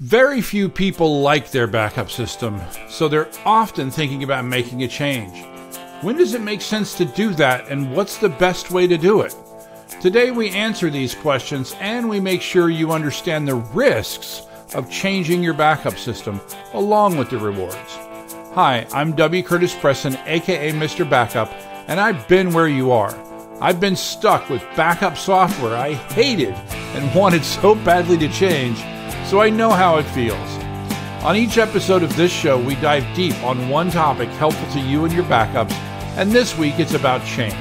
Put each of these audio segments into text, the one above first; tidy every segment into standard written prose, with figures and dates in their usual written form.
Very few people like their backup system, so they're often thinking about making a change. When does it make sense to do that, and what's the best way to do it? Today we answer these questions, and we make sure you understand the risks of changing your backup system, along with the rewards. Hi, I'm W. Curtis Preston, aka Mr. Backup, and I've been where you are. I've been stuck with backup software I hated and wanted so badly to change, so I know how it feels. On each episode of this show, we dive deep on one topic helpful to you and your backups, and this week it's about change.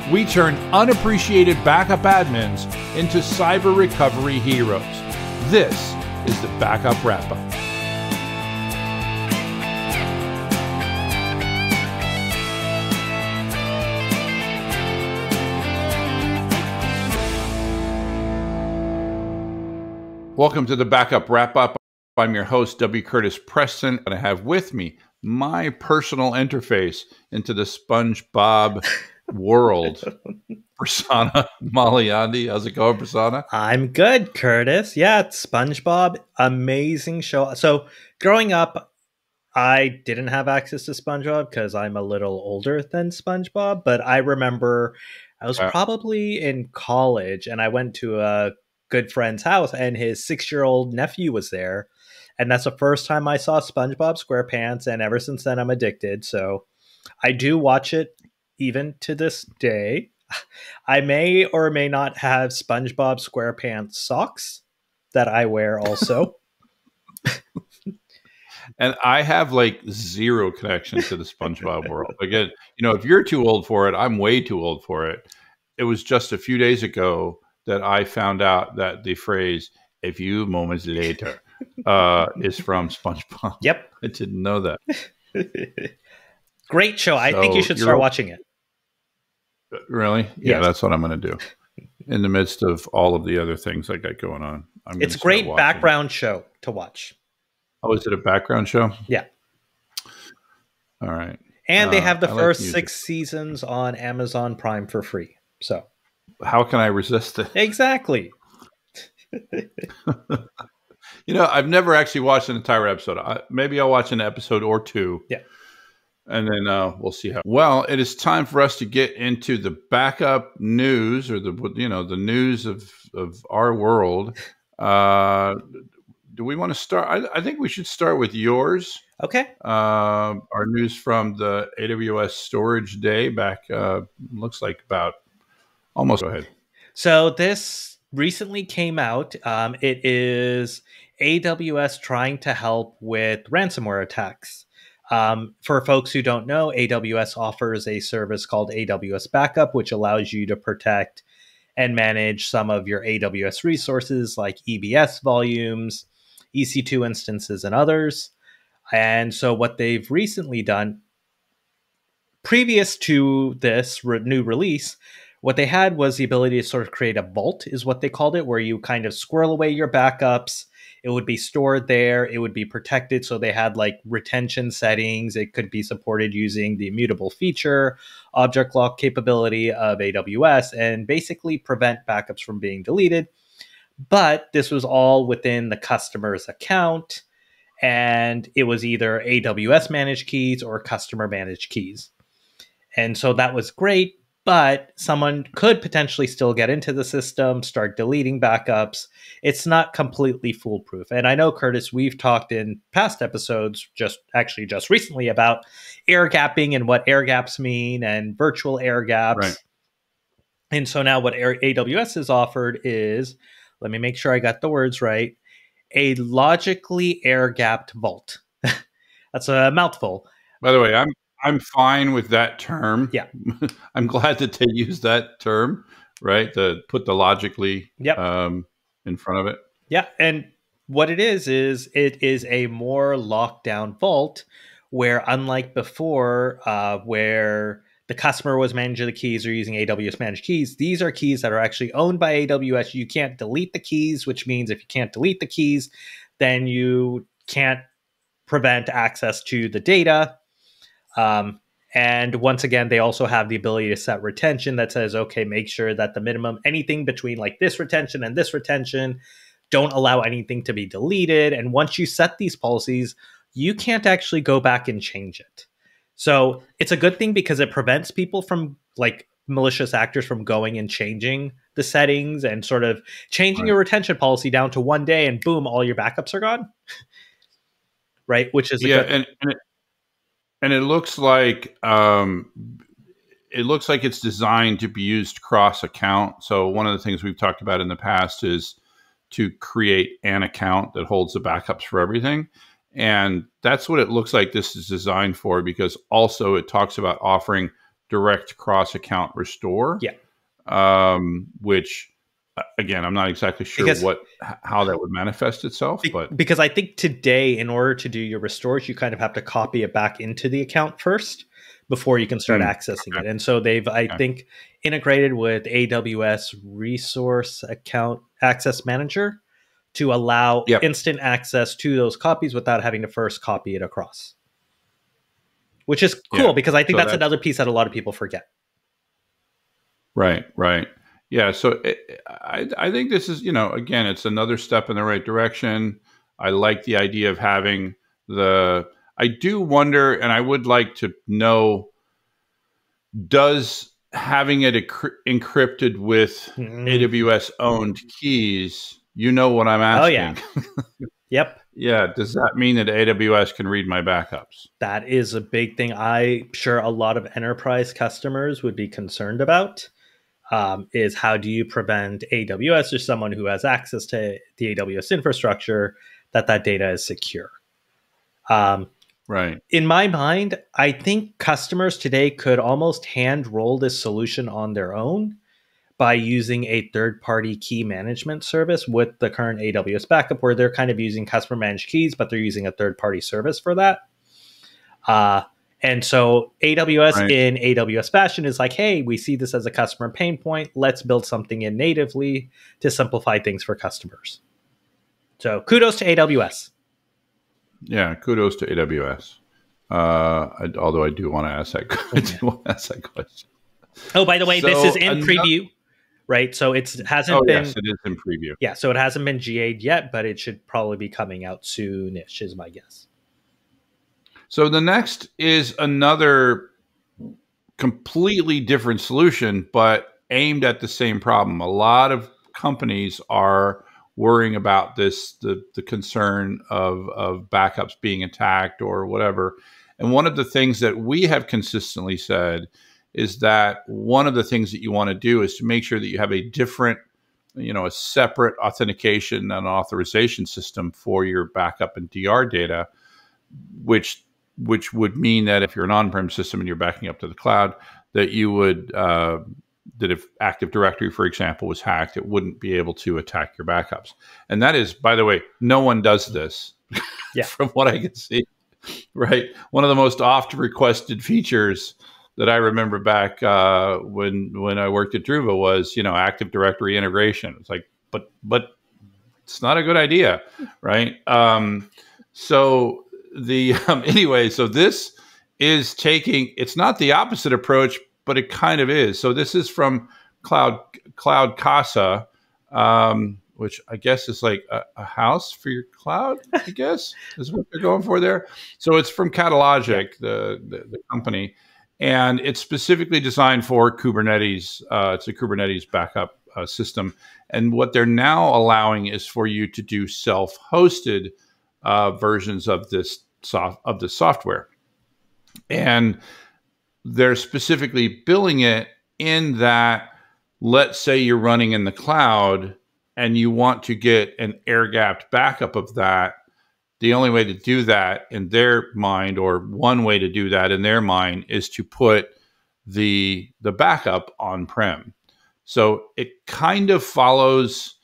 We turn unappreciated backup admins into cyber recovery heroes. This is the Backup Wrap-Up. Welcome to the Backup Wrap-Up. I'm your host, W. Curtis Preston, and I have with me my personal interface into the SpongeBob world, Prasanna Malaiyandi. How's it going, Prasanna? I'm good, Curtis. Yeah, it's SpongeBob. Amazing show. So growing up, I didn't have access to SpongeBob because I'm a little older than SpongeBob, but I remember I was probably in college and I went to a good friend's house and his 6-year-old nephew was there. And that's the first time I saw SpongeBob SquarePants. And ever since then, I'm addicted. So I do watch it even to this day. I may or may not have SpongeBob SquarePants socks that I wear also. And I have like zero connection to the SpongeBob world. Again, if you're too old for it, I'm way too old for it. It was just a few days ago that I found out that the phrase "a few moments later" is from SpongeBob. Yep. I didn't know that. Great show. I think you should start watching it. Really? Yeah, Yes. That's what I'm going to do. In the midst of all of the other things I got going on. It's a great background show to watch. Oh, is it a background show? Yeah. All right. And they have the first 6 seasons on Amazon Prime for free. So how can I resist it? Exactly. I've never actually watched an entire episode. Maybe I'll watch an episode or two. Yeah. And then we'll see how. Well, it is time for us to get into the backup news, or the news of our world. Do we want to start? I think we should start with yours. Okay. Our news from the AWS Storage Day back, looks like about almost. Go ahead. So this recently came out. It is AWS trying to help with ransomware attacks. For folks who don't know, AWS offers a service called AWS Backup, which allows you to protect and manage some of your AWS resources like EBS volumes, EC2 instances, and others. And so what they've recently done, previous to this new release, what they had was the ability to sort of create a vault, is what they called it, where you kind of squirrel away your backups. It would be stored there. It would be protected. So they had like retention settings. It could be supported using the immutable feature, object lock capability of AWS, and basically prevent backups from being deleted. But this was all within the customer's account. And it was either AWS managed keys or customer managed keys. And so that was great. But someone could potentially still get into the system, start deleting backups. It's not completely foolproof. And I know, Curtis, we've talked in past episodes, just recently, about air gapping and what air gaps mean and virtual air gaps. Right. And so now what AWS has offered is, let me make sure I got the words right, a logically air gapped vault. That's a mouthful. By the way, I'm fine with that term. Yeah. I'm glad that they use that term, right? To put the logically in front of it. Yeah. And what it is it is a more locked down vault where, unlike before, where the customer was managing the keys or using AWS managed keys, these are keys that are actually owned by AWS. You can't delete the keys, which means if you can't delete the keys, then you can't prevent access to the data. And once again, they also have the ability to set retention that says, okay, make sure that the minimum, anything between like this retention and this retention, don't allow anything to be deleted. And once you set these policies, you can't actually go back and change it. So it's a good thing because it prevents people from, like, malicious actors from going and changing the settings and sort of changing Right. your retention policy down to one day and boom, all your backups are gone. Right. Which is a Yeah, good thing. and it looks like it's designed to be used cross account. So one of the things we've talked about in the past is to create an account that holds the backups for everything. And that's what it looks like this is designed for, because also it talks about offering direct cross account restore. Yeah. Which again, I'm not exactly sure how that would manifest itself, but because I think today, in order to do your restores, you kind of have to copy it back into the account first before you can start accessing it. And so they've, I think, integrated with AWS Resource Account Access Manager to allow instant access to those copies without having to first copy it across. Which is cool, because I think that's another piece that a lot of people forget. Right. Yeah, so I think this is, again, it's another step in the right direction. I like the idea of having I do wonder, and I would like to know, does having it encrypted with AWS-owned keys, you know what I'm asking? Oh, yeah. Yep. Yeah, does that mean that AWS can read my backups? That is a big thing I'm sure a lot of enterprise customers would be concerned about. Is how do you prevent AWS or someone who has access to the AWS infrastructure that data is secure? Right. In my mind, I think customers today could almost hand roll this solution on their own by using a third-party key management service with the current AWS backup, where they're kind of using customer managed keys, but they're using a third-party service for that. And so AWS in AWS fashion is like, hey, we see this as a customer pain point. Let's build something in natively to simplify things for customers. So kudos to AWS. Yeah, kudos to AWS. Although I do want to ask that, question. Oh, by the way, this is in preview, right? So it hasn't been. Yes, it is in preview. Yeah, so it hasn't been GA'd yet, but it should probably be coming out soonish, is my guess. So the next is another completely different solution, but aimed at the same problem. A lot of companies are worrying about this, the concern of backups being attacked or whatever. And one of the things that we have consistently said is that one of the things that you want to do is to make sure that you have a different, a separate authentication and authorization system for your backup and DR data, which would mean that if you're an on-prem system and you're backing up to the cloud, that you would, that if Active Directory, for example, was hacked, it wouldn't be able to attack your backups. And that is, by the way, no one does this from what I can see, right? One of the most oft requested features that I remember back when I worked at Druva was, Active Directory integration. It's like, but it's not a good idea, right? So this is it's not the opposite approach, but it kind of is. So this is from Cloud Casa, which I guess is like a house for your cloud, I guess is what they're going for there. So it's from Catalogic, the company, and it's specifically designed for Kubernetes. It's a Kubernetes backup system. And what they're now allowing is for you to do self-hosted versions of the software, and they're specifically billing it in that, let's say you're running in the cloud and you want to get an air-gapped backup of that. The only way to do that in their mind, or one way to do that in their mind, is to put the backup on-prem. So it kind of follows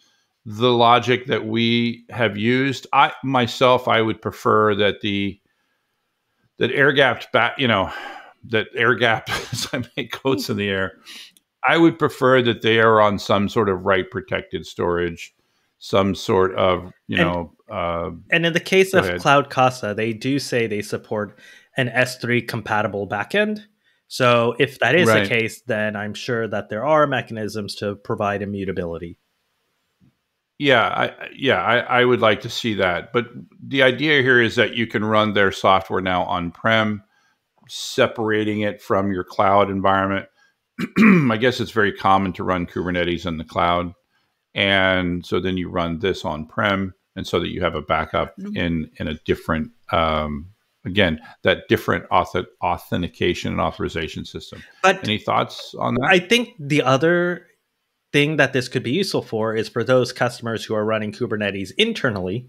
the logic that we have used. I would prefer that that air-gapped that air-gapped, as I make quotes in the air, I would prefer that they are on some sort of write-protected storage, some sort of, and in the case of Cloud Casa, they do say they support an S3 compatible backend. So if that is the case, then I'm sure that there are mechanisms to provide immutability. I would like to see that. But the idea here is that you can run their software now on-prem, separating it from your cloud environment. I guess it's very common to run Kubernetes in the cloud. And so then you run this on-prem, and so that you have a backup in a different, again, that different authentication and authorization system. But any thoughts on that? I think the other thing that this could be useful for is for those customers who are running Kubernetes internally,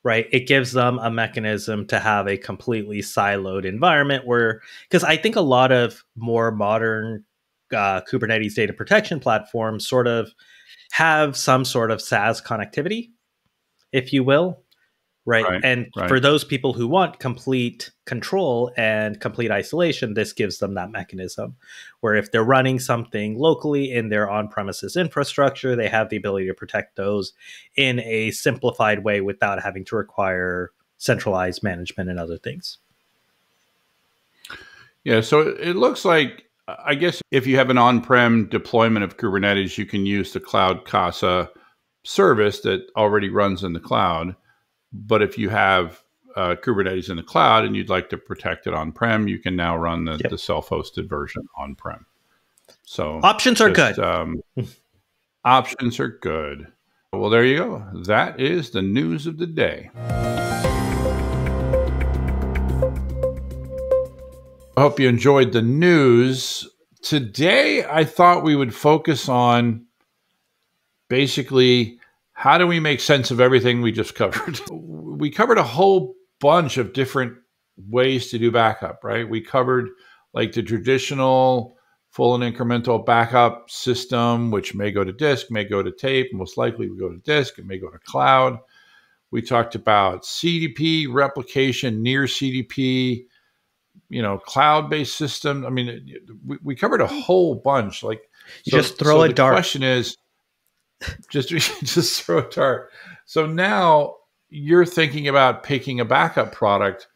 right? It gives them a mechanism to have a completely siloed environment where, because I think a lot of more modern Kubernetes data protection platforms sort of have some sort of SaaS connectivity, if you will. Right. And for those people who want complete control and complete isolation, this gives them that mechanism where if they're running something locally in their on-premises infrastructure, they have the ability to protect those in a simplified way without having to require centralized management and other things. Yeah. So it looks like, I guess if you have an on-prem deployment of Kubernetes, you can use the Cloud Casa service that already runs in the cloud. But if you have Kubernetes in the cloud and you'd like to protect it on-prem, you can now run the self-hosted version on-prem. So options are good. Options are good. Well, there you go. That is the news of the day. I hope you enjoyed the news. Today, I thought we would focus on basically how do we make sense of everything we just covered? We covered a whole bunch of different ways to do backup, right? We covered like the traditional full and incremental backup system, which may go to disk, may go to tape, most likely will go to disk, it may go to cloud. We talked about CDP, replication, near CDP, cloud-based system. I mean, we covered a whole bunch. Like, just throw a dart. The question is, just throw a dart. So now you're thinking about picking a backup product.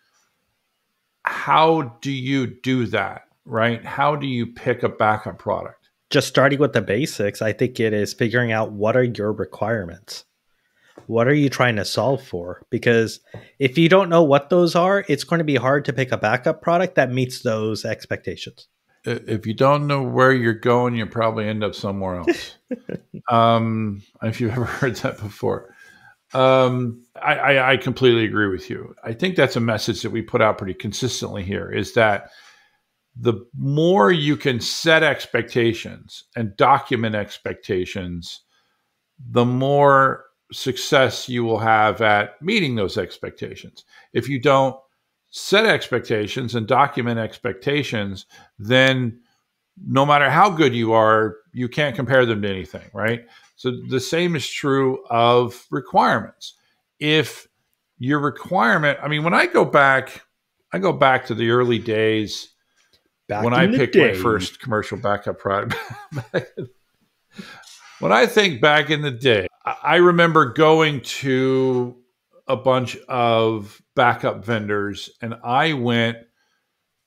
How do you do that, right? How do you pick a backup product? Just starting with the basics, I think it is figuring out what are your requirements. What are you trying to solve for? Because if you don't know what those are, it's going to be hard to pick a backup product that meets those expectations. If you don't know where you're going, you probably end up somewhere else. If you've ever heard that before. I completely agree with you. I think that's a message that we put out pretty consistently here, is that the more you can set expectations and document expectations, the more success you will have at meeting those expectations. If you don't set expectations and document expectations, then no matter how good you are, you can't compare them to anything, right? So the same is true of requirements. If your requirement, I mean, when I go back to the early days when I picked my first commercial backup product. When I think back in the day, I remember going to a bunch of backup vendors, and I went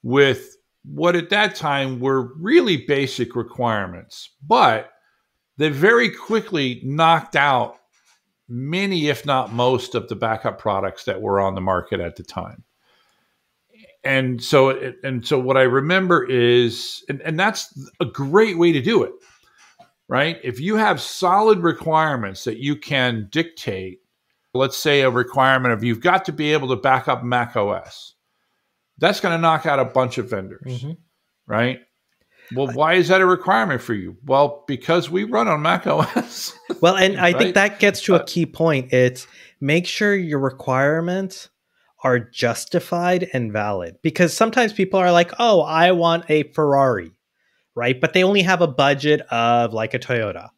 with what at that time were really basic requirements, but they very quickly knocked out many, if not most, of the backup products that were on the market at the time. And so what I remember is, and that's a great way to do it, right? If you have solid requirements that you can dictate, let's say a requirement of you've got to be able to back up Mac OS. That's going to knock out a bunch of vendors, right? Well, why is that a requirement for you? Well, because we run on Mac OS. Well, and I think that gets to a key point. It's make sure your requirements are justified and valid. Because sometimes people are like, oh, I want a Ferrari, right? But they only have a budget of like a Toyota.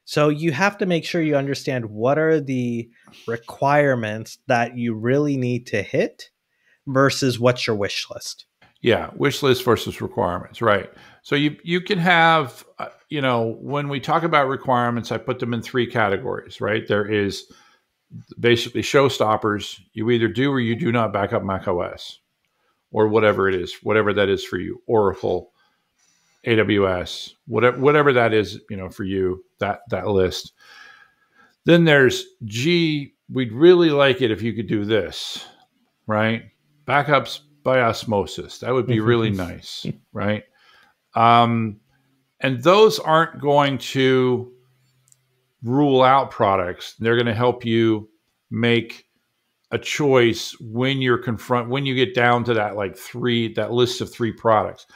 So you have to make sure you understand what are the requirements that you really need to hit versus what's your wish list. Yeah, wish list versus requirements, right? So you can have, when we talk about requirements, I put them in three categories, right? There is basically showstoppers. You either do or you do not back up Mac OS or whatever it is, whatever that is for you, Oracle, AWS, whatever that is, for you, that list. Then there's, gee, we'd really like it if you could do this, right? Backups by osmosis. That would be really nice, right? And those aren't going to rule out products. They're going to help you make a choice when when you get down to that that list of 3 products.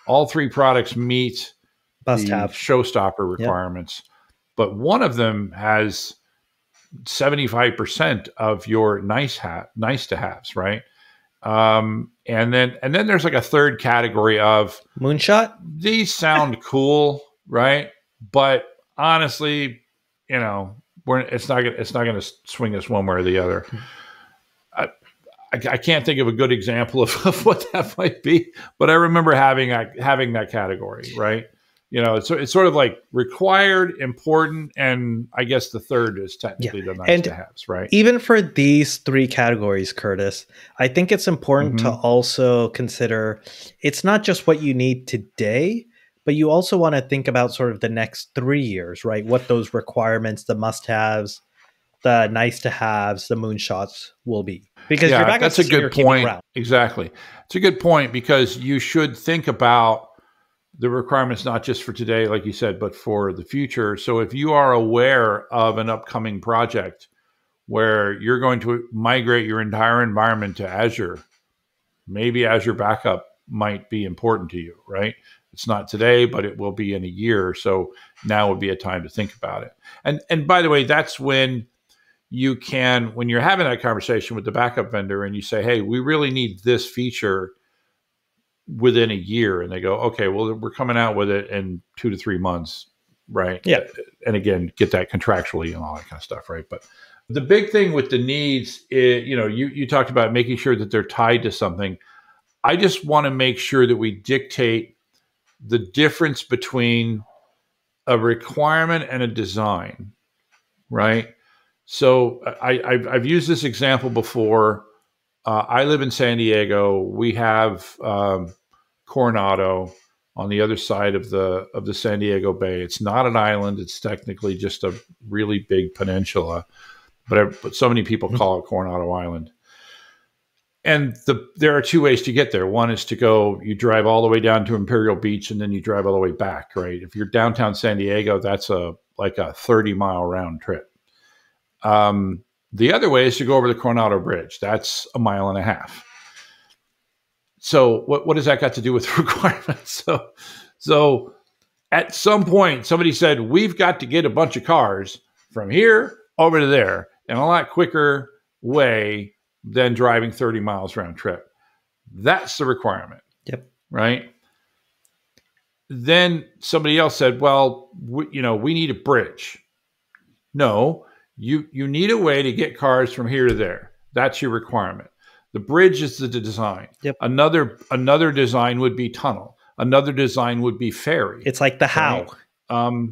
All 3 products meet Must the have showstopper requirements, but one of them has 75% of your nice to haves, right? And then there's like a third category of moonshot. These sound cool, right? But honestly, it's not going to swing us one way or the other. I can't think of a good example of what that might be, but I remember having that category, right? It's sort of like required, important, and I guess the third is technically the nice to haves, right? Even for these 3 categories, Curtis, I think it's important to also consider it's not just what you need today, but you also want to think about sort of the next 3 years, right? What those requirements, the must-haves, the nice-to-haves, the moonshots will be. Because your backup that's a good point. Exactly. It's a good point because you should think about the requirements not just for today, like you said, but for the future. So if you are aware of an upcoming project where you're going to migrate your entire environment to Azure, maybe Azure backup might be important to you, right? It's not today, but it will be in a year. So now would be a time to think about it. And by the way, that's when when you're having that conversation with the backup vendor and you say, hey, we really need this feature within a year. And they go, okay, well, we're coming out with it in 2 to 3 months, right? Yeah. And again, get that contractually and all that kind of stuff, right? But the big thing with the needs is, you talked about making sure that they're tied to something. I just want to make sure that we dictate the difference between a requirement and a design, right? So I've used this example before. I live in San Diego. We have Coronado on the other side of the San Diego Bay. It's not an island. It's technically just a really big peninsula, but so many people call it Coronado Island. And there are 2 ways to get there. One is you drive all the way down to Imperial Beach and then you drive all the way back, right? If you're downtown San Diego, that's like a 30-mile round trip. The other way is to go over the Coronado Bridge. That's 1.5 miles. So what does that got to do with requirements? So at some point, somebody said, we've got to get a bunch of cars from here over to there in a lot quicker way than driving 30 miles round trip. That's the requirement. Yep. Right? Then somebody else said, well, we need a bridge. No, you need a way to get cars from here to there. That's your requirement. The bridge is the design. Yep. Another design would be tunnel. Another design would be ferry. It's like the how. Right?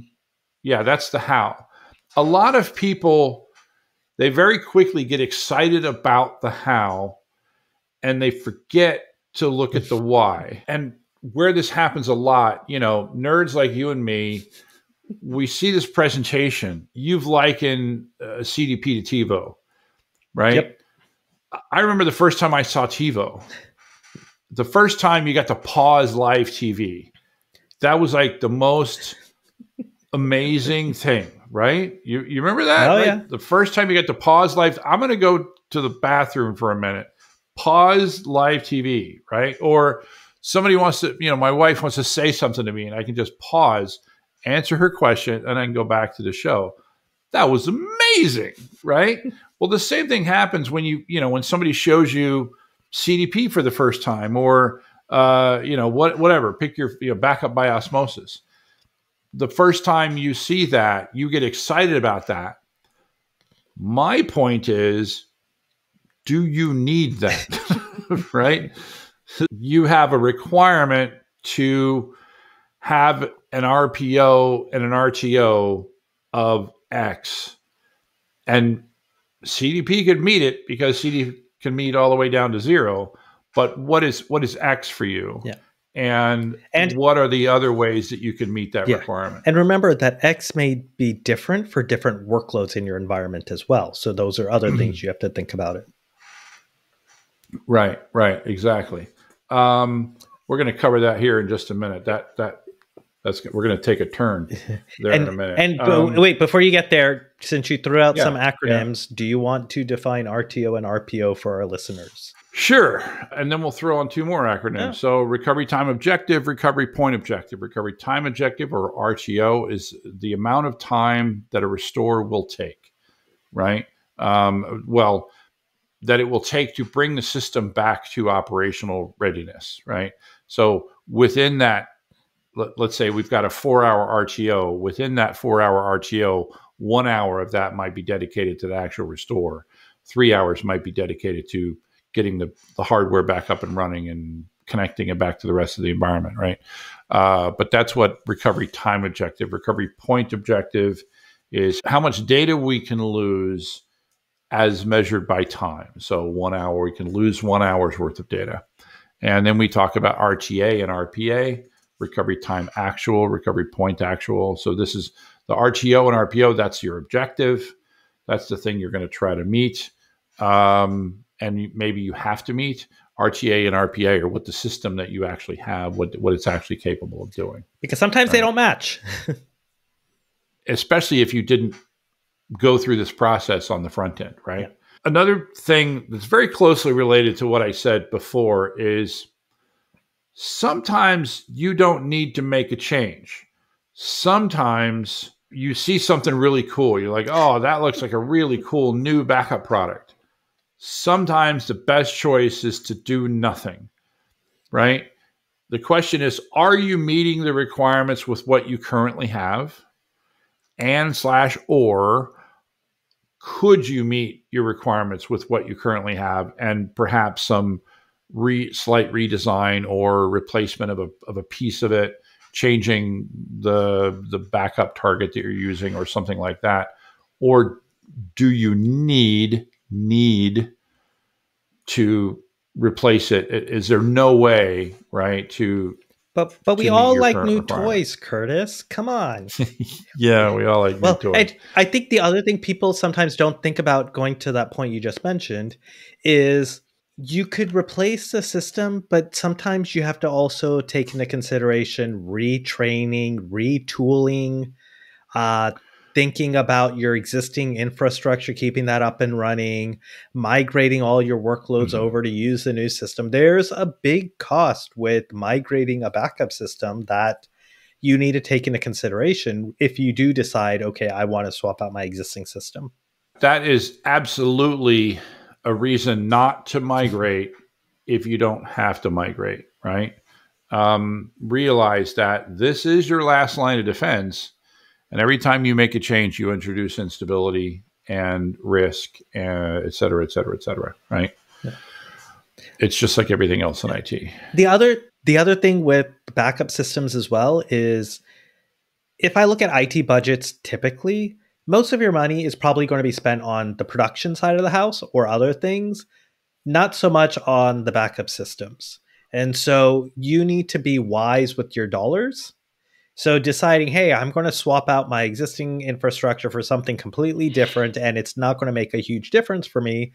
That's the how. A lot of people, they very quickly get excited about the how and they forget to look at the why. And where this happens a lot, nerds like you and me, we see this presentation. You've likened CDP to TiVo, right? Yep. I remember the first time I saw TiVo. The first time you got to pause live TV. That was like the most amazing thing, right? You remember that? Oh, like, yeah. The first time you got to pause live, I'm going to go to the bathroom for a minute. Pause live TV, right? Or somebody wants to, my wife wants to say something to me and I can just pause, answer her question, and then go back to the show. That was amazing, right? Well, the same thing happens when when somebody shows you CDP for the first time, or whatever. Pick your backup by osmosis. The first time you see that, you get excited about that. My point is, do you need that? Right? You have a requirement to have an RPO and an RTO of X, and CDP could meet it because CDP can meet all the way down to 0. But what is X for you? Yeah. And And what are the other ways that you can meet that yeah. requirement? And remember that X may be different for different workloads in your environment as well. So those are other things you have to think about it. Right, exactly. We're going to cover that here in just a minute. We're going to take a turn there in a minute. And wait, before you get there, since you threw out some acronyms, do you want to define RTO and RPO for our listeners? Sure. And then we'll throw on two more acronyms. Yeah. So recovery time objective, recovery point objective. Recovery time objective, or RTO, is the amount of time that a restore will take, right? That it will take to bring the system back to operational readiness, right? So within that, let's say we've got a 4-hour RTO. Within that 4-hour RTO, 1 hour of that might be dedicated to the actual restore. 3 hours might be dedicated to getting the hardware back up and running and connecting it back to the rest of the environment, right? But that's what recovery time objective. Recovery point objective is how much data we can lose as measured by time. So 1 hour, we can lose 1 hour's worth of data. And then we talk about RTA and RPA, recovery time actual, recovery point actual. So this is the RTO and RPO. That's your objective. That's the thing you're going to try to meet. And maybe you have to meet. RTA and RPA are what the system that you actually have, what it's actually capable of doing. Because sometimes they don't match. Especially if you didn't go through this process on the front end, right? Yeah. Another thing that's very closely related to what I said before is sometimes you don't need to make a change. Sometimes you see something really cool. You're like, oh, that looks like a really cool new backup product. Sometimes the best choice is to do nothing, right? The question is, are you meeting the requirements with what you currently have? Or could you meet your requirements with what you currently have and perhaps some slight redesign or replacement of a piece of it, changing the backup target that you're using or something like that? Or do you need to replace it? Is there no way, right, to... But we all like new toys, Curtis. Come on. Yeah, we all like new toys. I think the other thing people sometimes don't think about, going to that point you just mentioned, is you could replace the system, but sometimes you have to also take into consideration retraining, retooling, thinking about your existing infrastructure, keeping that up and running, migrating all your workloads over to use the new system. There's a big cost with migrating a backup system that you need to take into consideration if you do decide, okay, I want to swap out my existing system. That is absolutely a reason not to migrate if you don't have to migrate, right? Realize that this is your last line of defense. And every time you make a change, you introduce instability and risk, and et cetera, right? Yeah. It's just like everything else in IT. The other thing with backup systems as well is, if I look at IT budgets, typically, most of your money is probably going to be spent on the production side of the house or other things, not so much on the backup systems. And so you need to be wise with your dollars. So deciding, hey, I'm going to swap out my existing infrastructure for something completely different, and it's not going to make a huge difference for me,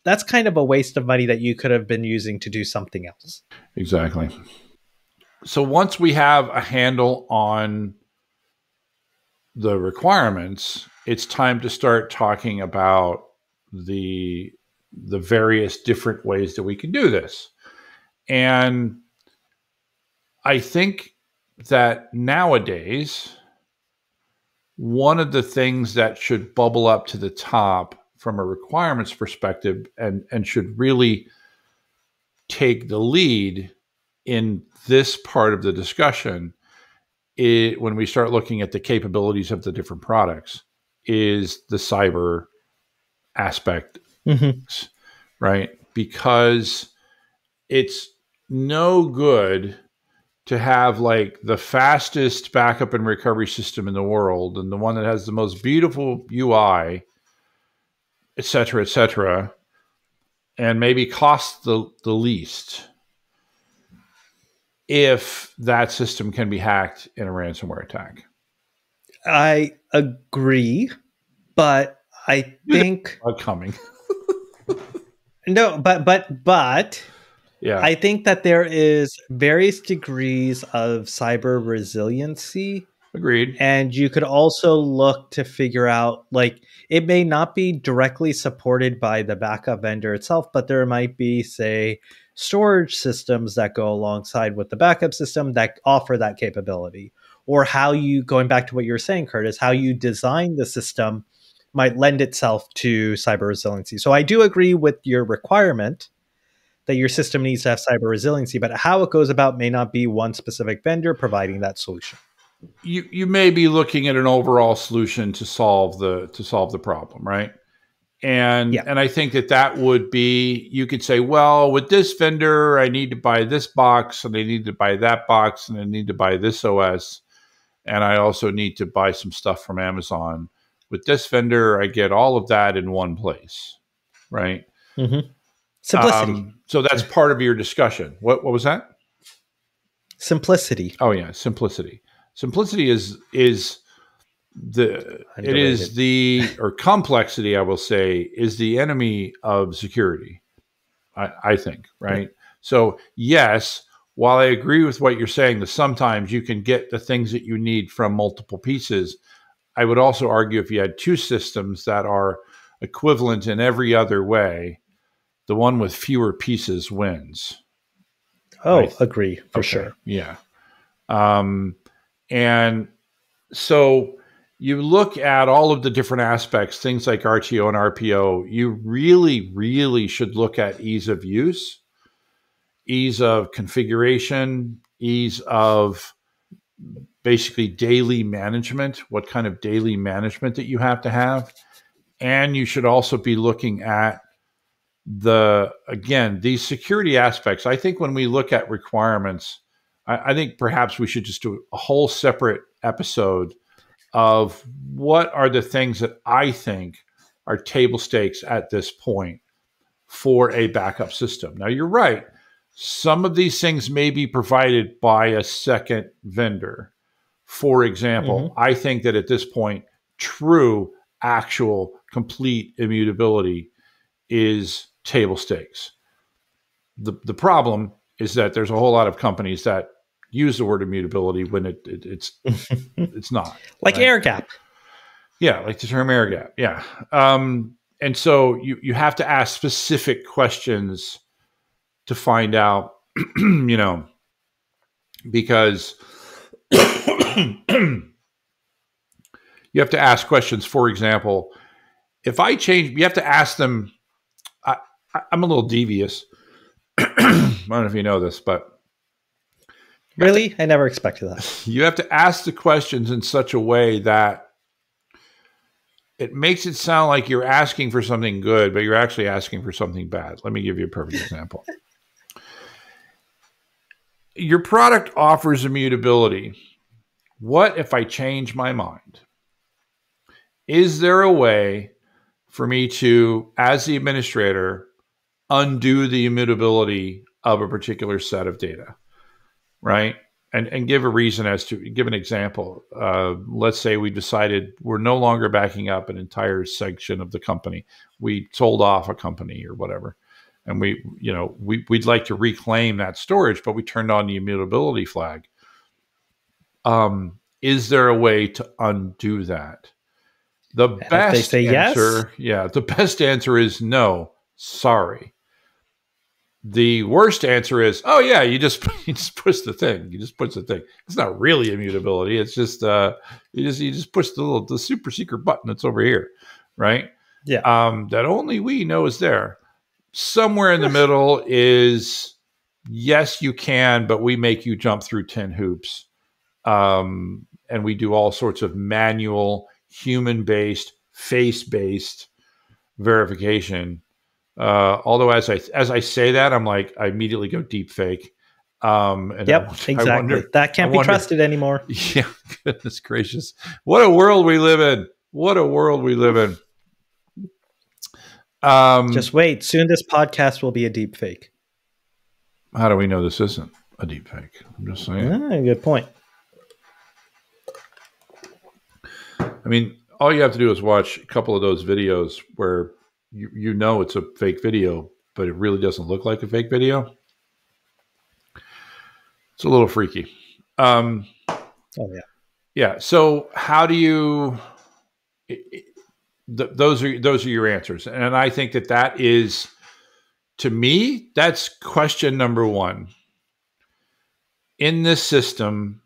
that's kind of a waste of money that you could have been using to do something else. Exactly. So once we have a handle on the requirements, it's time to start talking about the various different ways that we can do this. And I think that nowadays, one of the things that should bubble up to the top from a requirements perspective and should really take the lead in this part of the discussion, when we start looking at the capabilities of the different products, is the cyber aspect, right? Because it's no good to have like the fastest backup and recovery system in the world and the one that has the most beautiful UI, et cetera, and maybe cost the least. if that system can be hacked in a ransomware attack. I agree, but I think Coming. no, but Yeah. I think that there is various degrees of cyber resiliency. Agreed. And you could also look to figure out, like, it may not be directly supported by the backup vendor itself, but there might be, say, storage systems that go alongside with the backup system that offer that capability. Or how you, going back to what you were saying, Curtis, how you design the system might lend itself to cyber resiliency. So I do agree with your requirement that your system needs to have cyber resiliency, but how it goes about may not be one specific vendor providing that solution. You may be looking at an overall solution to solve the problem, right? And I think that would be, you could say, well, with this vendor, I need to buy this box, and I need to buy that box, and I need to buy this OS, and I also need to buy some stuff from Amazon. With this vendor, I get all of that in one place, right? Mm-hmm. Simplicity. So that's part of your discussion. What was that? Simplicity. Oh yeah, simplicity. Simplicity is or complexity, I will say, is the enemy of security. I think, right? Yeah. So yes, while I agree with what you're saying, that sometimes you can get the things that you need from multiple pieces, I would also argue if you had two systems that are equivalent in every other way, the one with fewer pieces wins. Oh, agree for sure. Yeah. And so you look at all of the different aspects, things like RTO and RPO, you really, really should look at ease of use, ease of configuration, ease of basically daily management, what kind of daily management that you have to have. And you should also be looking at these security aspects. I think when we look at requirements, I think perhaps we should just do a whole separate episode of what are the things that I think are table stakes at this point for a backup system. Now, you're right. Some of these things may be provided by a second vendor. For example, I think that at this point, true, actual, complete immutability is table stakes. The problem is that there's a whole lot of companies that use the word immutability when it's not. Like right? Air gap. Yeah, like the term air gap. Yeah. And so you have to ask specific questions to find out, because you have to ask questions. For example, if I change, you have to ask them. I'm a little devious. I don't know if you know this, but really, I never expected that. You have to ask the questions in such a way that it makes it sound like you're asking for something good, but you're actually asking for something bad. Let me give you a perfect example. Your product offers immutability. What if I change my mind? Is there a way for me to, as the administrator, undo the immutability of a particular set of data, right? And give a reason give an example. Let's say we decided we're no longer backing up an entire section of the company. We sold off a company or whatever. And we'd like to reclaim that storage, but we turned on the immutability flag. Is there a way to undo that? The best answer, yes. The best answer is no, sorry. The worst answer is, oh yeah, you just push the thing. You just push the thing. It's not really immutability. It's just you just push the super secret button that's over here, right? Yeah. That only we know is there. Somewhere in the middle is, yes, you can, but we make you jump through 10 hoops, and we do all sorts of manual, human-based, face-based verification. Although as I say that, I'm like, I immediately go deep fake. Exactly. That can't be trusted anymore. Yeah, goodness gracious. What a world we live in. What a world we live in. Just wait. Soon this podcast will be a deep fake. How do we know this isn't? a deep fake. I'm just saying. Good point. I mean, all you have to do is watch a couple of those videos where you know it's a fake video, but it really doesn't look like a fake video. It's a little freaky. Oh yeah. Yeah. So how do you? Those are your answers, and I think that is, to me, that's question number one. In this system,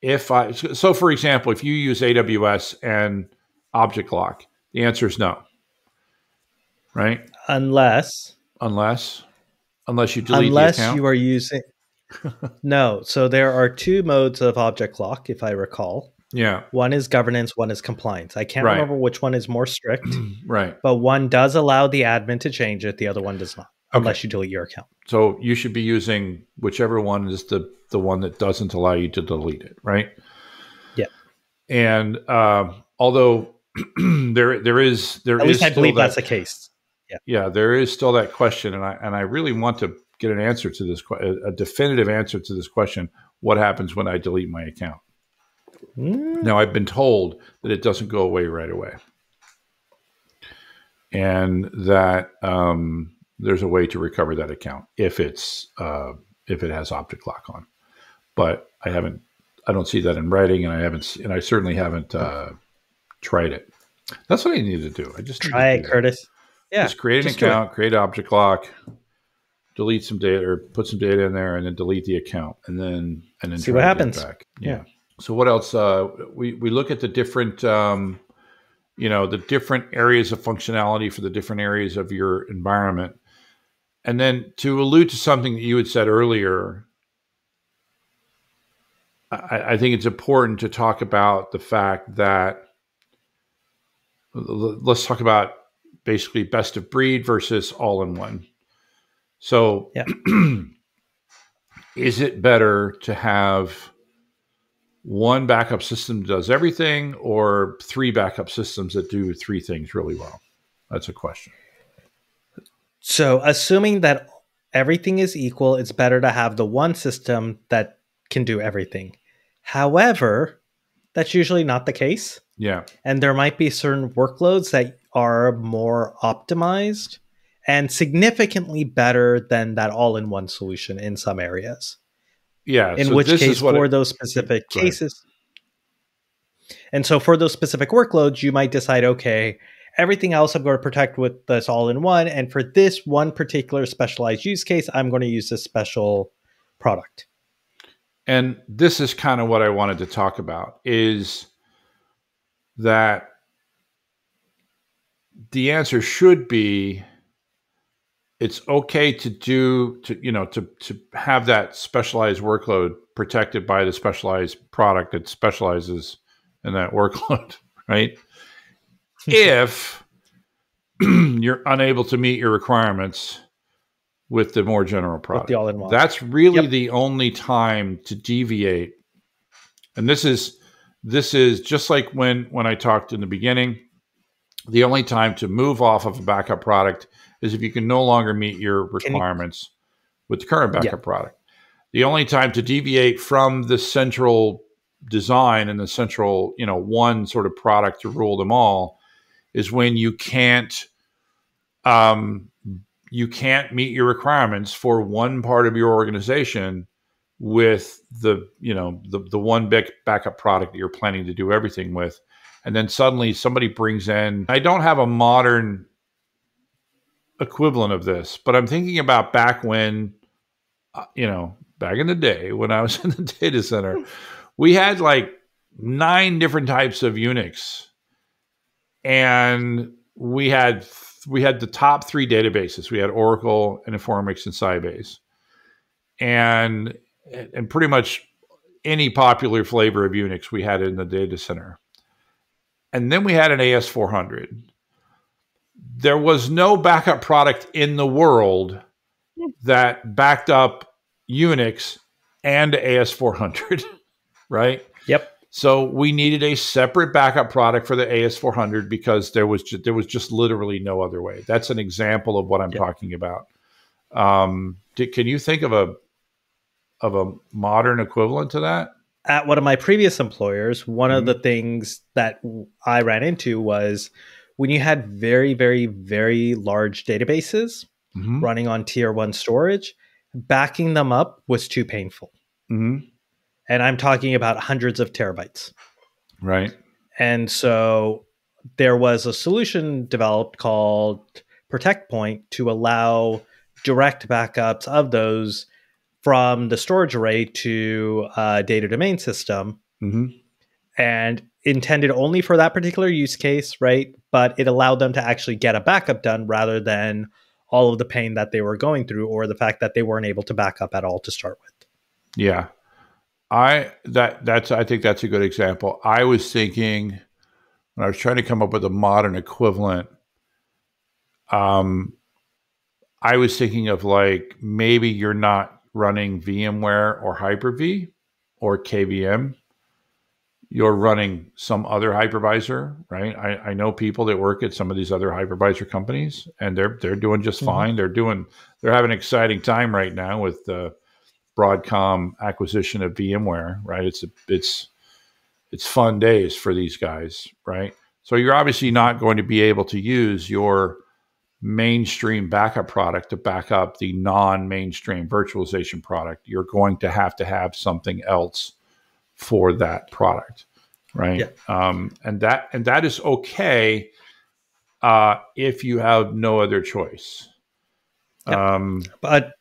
so for example, if you use AWS and Object Lock, the answer is no. Right? Unless you delete the account. You are using no. So there are two modes of Object Lock, if I recall. Yeah. One is governance, one is compliance. I can't remember which one is more strict. Right. But one does allow the admin to change it. The other one does not, unless you delete your account. So you should be using whichever one is the one that doesn't allow you to delete it, right? Yeah. And although there is at least I believe that's the case. Yeah. Yeah, there is still that question, and I really want to get an answer to this, a definitive answer to this question: what happens when I delete my account? Now, I've been told that it doesn't go away right away, and that there's a way to recover that account if it has Object Lock on. But I don't see that in writing, and I certainly haven't tried it. That's what I need to do. I just try it, Curtis. Yeah, just create an account, create Object Lock, delete some data or put some data in there, and then delete the account, and then see what happens. Back. Yeah. So what else? We look at the different, the different areas of functionality for the different areas of your environment, and then to allude to something that you had said earlier, I think it's important to talk about the fact that let's talk about basically best of breed versus all in one. So, is it better to have one backup system that does everything, or three backup systems that do three things really well? That's a question. So, assuming that everything is equal, it's better to have the one system that can do everything. However, that's usually not the case. Yeah. And there might be certain workloads that are more optimized and significantly better than that all-in-one solution in some areas. Yeah. In which case, for those specific cases. And so for those specific workloads, you might decide, okay, everything else I'm going to protect with this all-in-one. And for this one particular specialized use case, I'm going to use this special product. And this is kind of what I wanted to talk about, is that the answer should be, it's okay to have that specialized workload protected by the specialized product that specializes in that workload, right? If you're unable to meet your requirements with the more general product, the all-in-one. That's really the only time to deviate. And this is just like when I talked in the beginning. The only time to move off of a backup product is if you can no longer meet your requirements with the current backup product. The only time to deviate from the central design and the central, one sort of product to rule them all is when you can't meet your requirements for one part of your organization with the one big backup product that you're planning to do everything with. And then suddenly somebody brings in, I don't have a modern equivalent of this, but I'm thinking about back when, back in the day when I was in the data center, we had like 9 different types of Unix. And we had the top 3 databases. We had Oracle and Informix and Sybase. And pretty much any popular flavor of Unix we had in the data center. And then we had an AS400. There was no backup product in the world that backed up Unix and AS400, right? Yep. So we needed a separate backup product for the AS400 because there was just literally no other way. That's an example of what I'm talking about. Can you think of a modern equivalent to that? At one of my previous employers, one of Mm-hmm. the things that I ran into was when you had very, very, very large databases Mm-hmm. running on tier one storage, backing them up was too painful. Mm-hmm. And I'm talking about hundreds of terabytes. Right. And so there was a solution developed called Protect Point to allow direct backups of those from the storage array to a data domain system, Mm-hmm. and intended only for that particular use case, right? But it allowed them to actually get a backup done rather than all of the pain that they were going through or the fact that they weren't able to back up at all to start with. Yeah. I think that's a good example. I was thinking when I was trying to come up with a modern equivalent, I was thinking of like maybe you're not running VMware or Hyper-V or KVM. You're running some other hypervisor, right? I know people that work at some of these other hypervisor companies, and they're doing just fine. They're having an exciting time right now with the Broadcom acquisition of VMware, right? It's fun days for these guys, right? So you're obviously not going to be able to use your mainstream backup product to back up the non-mainstream virtualization product. You're going to have something else for that product, right? Yeah. And that is okay if you have no other choice. But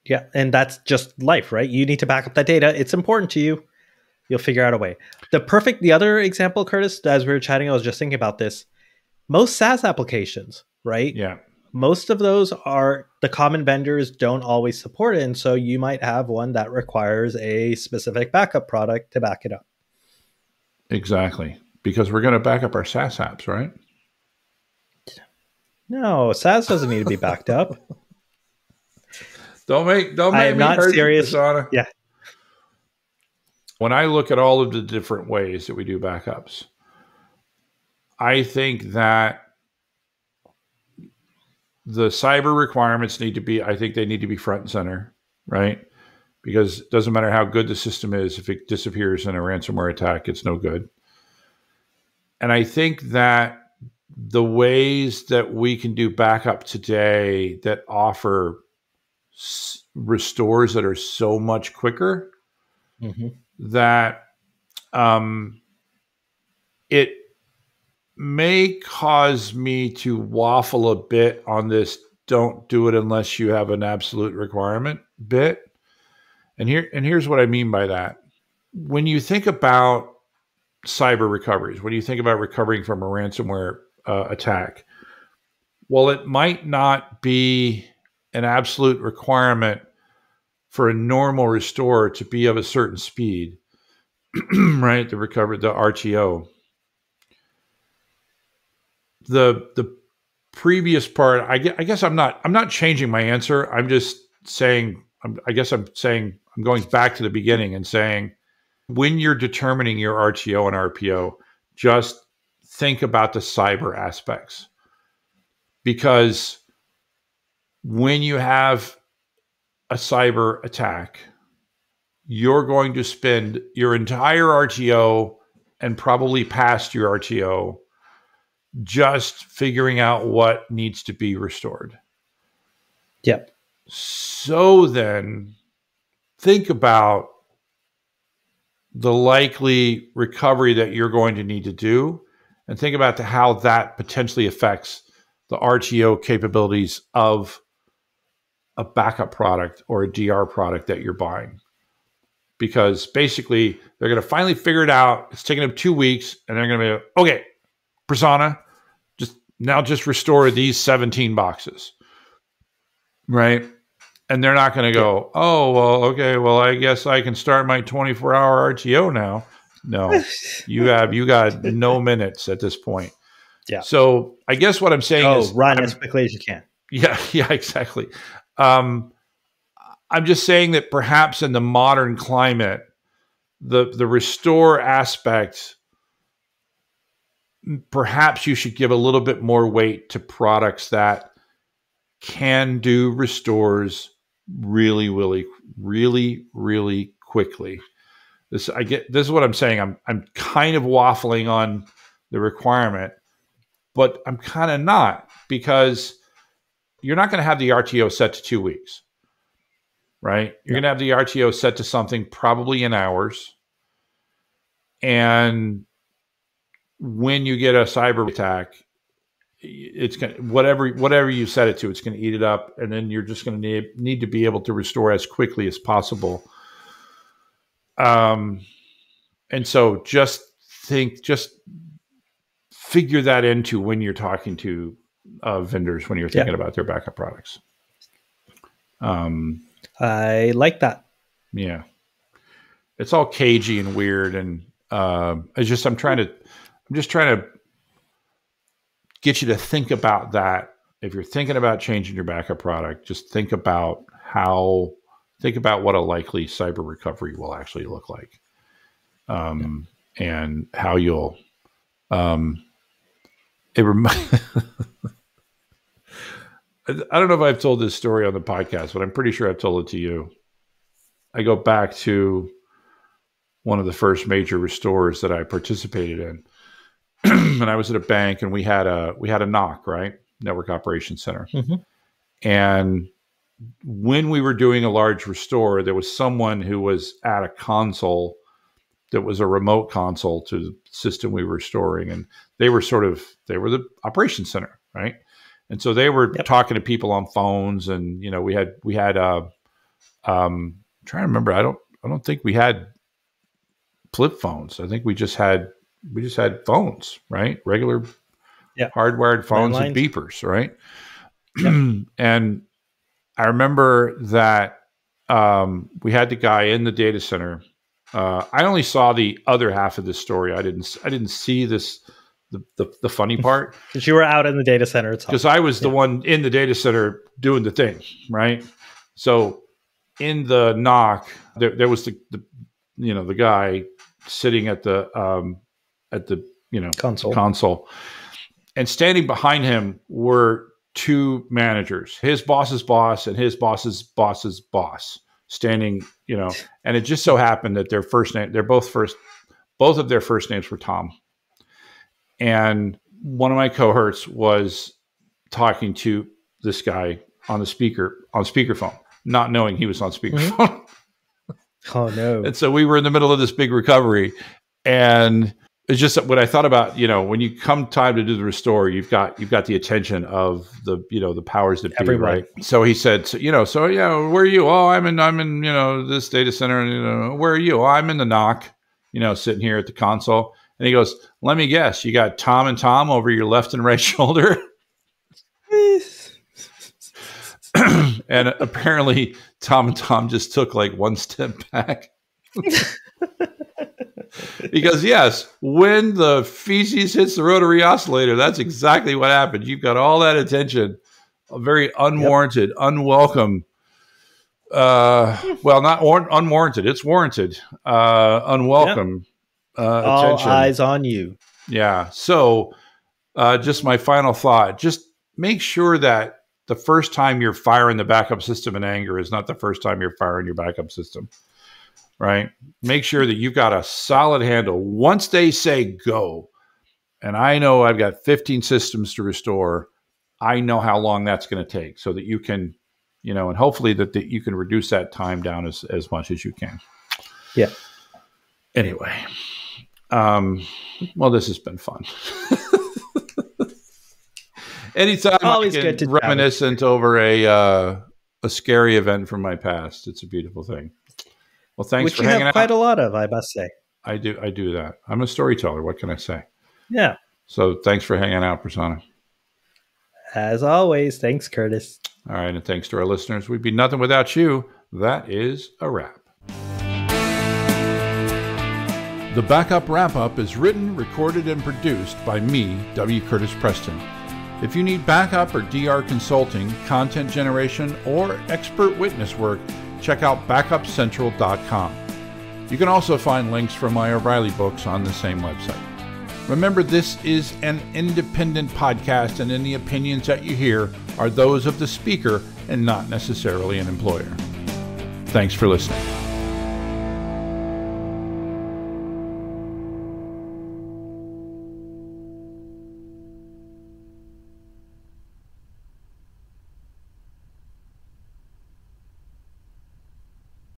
yeah, and that's just life, right? You need to back up that data. It's important to you. You'll figure out a way. The other example, Curtis, as we were chatting, I was just thinking about this. Most SaaS applications, right? Yeah. Most of those are the common vendors don't always support it. And so you might have one that requires a specific backup product to back it up. Exactly. Because we're going to back up our SaaS apps, right? No, SaaS doesn't need to be backed up. Don't make I am me not hurt serious. you, Prasanna. Yeah. When I look at all of the different ways that we do backups, I think that the cyber requirements need to be front and center, right? Because it doesn't matter how good the system is, if it disappears in a ransomware attack, it's no good. And I think that the ways that we can do backup today that offer restores that are so much quicker that it may cause me to waffle a bit on this don't do it unless you have an absolute requirement bit. And here's what I mean by that. When you think about cyber recoveries, when you think about recovering from a ransomware attack, well, it might not be an absolute requirement for a normal restore to be of a certain speed, right? The RTO. The previous part, I guess I'm not changing my answer. I'm just saying, I'm going back to the beginning and saying, when you're determining your RTO and RPO, just think about the cyber aspects. Because when you have a cyber attack, you're going to spend your entire RTO and probably past your RTO just figuring out what needs to be restored. Yep. So then think about the likely recovery that you're going to need to do and think about how that potentially affects the RTO capabilities of a backup product or a DR product that you're buying. Because basically they're going to finally figure it out. It's taking them 2 weeks and they're going to be, okay, Prasanna, just restore these 17 boxes, right? And they're not going to go, oh, well, okay, well, I guess I can start my 24-hour RTO now. No, you got no minutes at this point. Yeah. So I guess what I'm saying is run as quickly as you can. Yeah, exactly. I'm just saying that perhaps in the modern climate, the restore aspect, perhaps you should give a little bit more weight to products that can do restores really, really, really, really quickly. This is what I'm saying. I'm kind of waffling on the requirement, but I'm kind of not, because you're not going to have the RTO set to 2 weeks, right? You're going to have the RTO set to something probably in hours. And when you get a cyber attack, it's going to, whatever you set it to, it's going to eat it up. And then you're just going to need to be able to restore as quickly as possible. And so just figure that into when you're talking to vendors, when you're thinking about their backup products. I like that. Yeah. It's all cagey and weird. And I'm just trying to get you to think about that. If you're thinking about changing your backup product, just think about what a likely cyber recovery will actually look like. And how you'll, I don't know if I've told this story on the podcast, but I'm pretty sure I've told it to you. I go back to one of the first major restores that I participated in. And I was at a bank, and we had a NOC, right? Network Operations Center. Mm-hmm. And when we were doing a large restore, there was someone who was at a console that was a remote console to the system we were restoring. And they were the operations center, right? And so they were talking to people on phones, and, we had I'm trying to remember. I don't think we had flip phones. I think we just had phones, right? Regular hardwired phones and beepers, right? Yep. And I remember that we had the guy in the data center. I only saw the other half of this story. I didn't see this the funny part, because you were out in the data center itself. Because I was the one in the data center doing the thing, right? So in the NOC, there was the guy sitting at the console, and standing behind him were two managers, his boss's boss and his boss's boss's boss, standing, and it just so happened that both of their first names were Tom. And one of my cohorts was talking to this guy on speakerphone, not knowing he was on speakerphone. Mm-hmm. Oh no. And so we were in the middle of this big recovery, and it's just what I thought about, when you come time to do the restore, you've got the attention of the powers that be, right? So he said, where are you? Oh, I'm in this data center. And, where are you? Oh, I'm in the NOC, sitting here at the console. And he goes, let me guess, you got Tom and Tom over your left and right shoulder. And apparently Tom and Tom just took like one step back. He goes, yes, when the feces hits the rotary oscillator, that's exactly what happened. You've got all that attention, very unwarranted, unwelcome. Well, not unwarranted. It's warranted. Unwelcome attention. All eyes on you. Yeah. So just my final thought, just make sure that the first time you're firing the backup system in anger is not the first time you're firing your backup system. Right? Make sure that you've got a solid handle. Once they say go, and I know I've got 15 systems to restore, I know how long that's going to take, so that you can, and hopefully that you can reduce that time down as much as you can. Yeah. Anyway, well, this has been fun. Anytime always I good to reminiscent over a scary event from my past, it's a beautiful thing. Well, thanks for hanging out. Which you have quite a lot of, I must say. I do that. I'm a storyteller. What can I say? Yeah. So thanks for hanging out, Prasanna. As always, thanks, Curtis. All right, and thanks to our listeners. We'd be nothing without you. That is a wrap. The Backup Wrap-Up is written, recorded, and produced by me, W. Curtis Preston. If you need backup or DR consulting, content generation, or expert witness work, check out backupcentral.com. You can also find links for my O'Reilly books on the same website. Remember, this is an independent podcast, and any opinions that you hear are those of the speaker and not necessarily an employer. Thanks for listening.